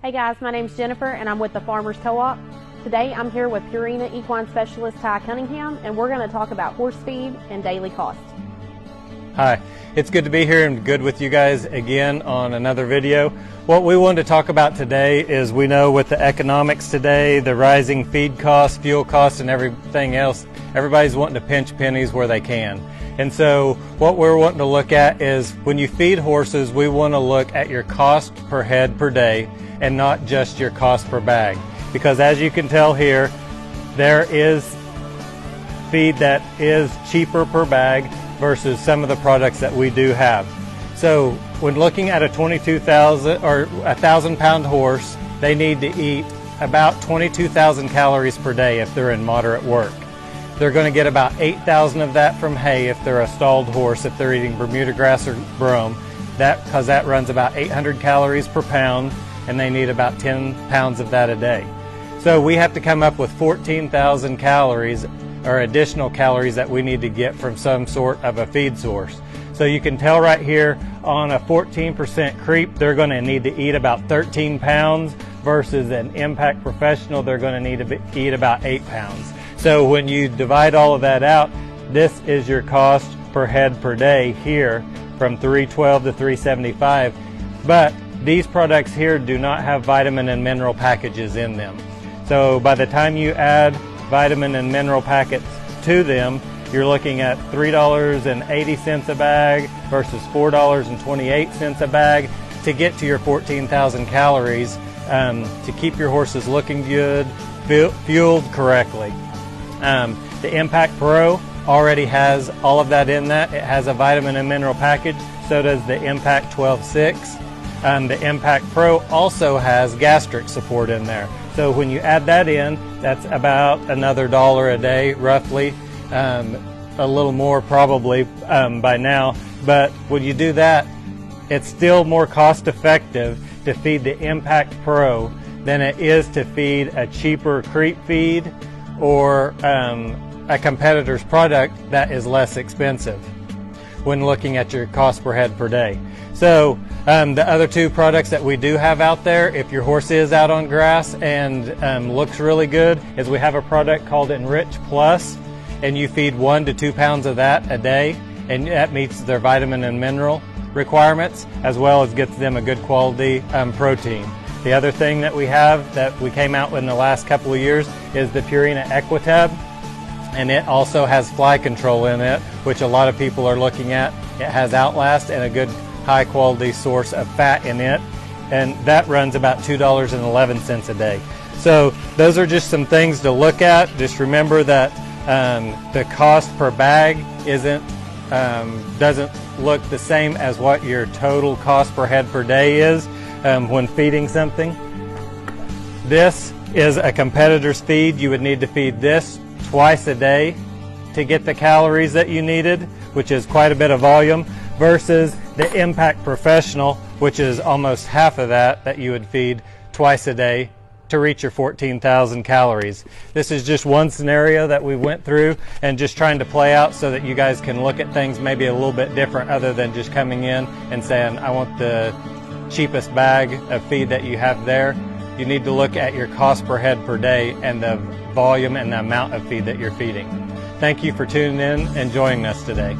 Hey guys, my name's Jennifer and I'm with the Farmers Co-op. Today I'm here with Purina Equine Specialist Ty Cunningham and we're going to talk about horse feed and daily cost. Hi, it's good to be here and good with you guys again on another video. What we want to talk about today is we know with the economics today, the rising feed costs, fuel costs and everything else, everybody's wanting to pinch pennies where they can. And so what we're wanting to look at is when you feed horses, we want to look at your cost per head per day and not just your cost per bag. Because as you can tell here, there is feed that is cheaper per bag versus some of the products that we do have. So when looking at a 22,000 or 1,000-pound horse, they need to eat about 22,000 calories per day if they're in moderate work. They're going to get about 8,000 of that from hay if they're a stalled horse, if they're eating Bermuda grass or brome, because that runs about 800 calories per pound, and they need about 10 pounds of that a day. So we have to come up with 14,000 calories or additional calories that we need to get from some sort of a feed source. So you can tell right here on a 14% creep, they're going to need to eat about 13 pounds versus an impact professional, they're going to need to eat about 8 pounds. So when you divide all of that out, this is your cost per head per day here from 312 to 375. But these products here do not have vitamin and mineral packages in them. So by the time you add vitamin and mineral packets to them, you're looking at $3.80 a bag versus $4.28 a bag to get to your 14,000 calories to keep your horses looking good, fueled correctly. The Impact Pro already has all of that in that. It has a vitamin and mineral package, so does the Impact 12.6. The Impact Pro also has gastric support in there. So when you add that in, that's about another $1 a day, roughly, a little more probably by now. But when you do that, it's still more cost effective to feed the Impact Pro than it is to feed a cheaper creep feed or a competitor's product that is less expensive when looking at your cost per head per day. So the other two products that we do have out there, if your horse is out on grass and looks really good, is we have a product called Enrich Plus, and you feed 1 to 2 pounds of that a day, and that meets their vitamin and mineral requirements, as well as gets them a good quality protein. The other thing that we have that we came out with in the last couple of years is the Purina Equitab, and it also has fly control in it, which a lot of people are looking at. It has Outlast and a good high quality source of fat in it, and that runs about $2.11 a day. So those are just some things to look at. Just remember that the cost per bag doesn't look the same as what your total cost per head per day is when feeding something. This is a competitor's feed. You would need to feed this twice a day to get the calories that you needed, which is quite a bit of volume, versus the Impact Professional, which is almost half of that you would feed twice a day to reach your 14,000 calories. This is just one scenario that we went through and just trying to play out so that you guys can look at things maybe a little bit different other than just coming in and saying, I want the cheapest bag of feed that you have there. You need to look at your cost per head per day and the volume and the amount of feed that you're feeding. Thank you for tuning in and joining us today.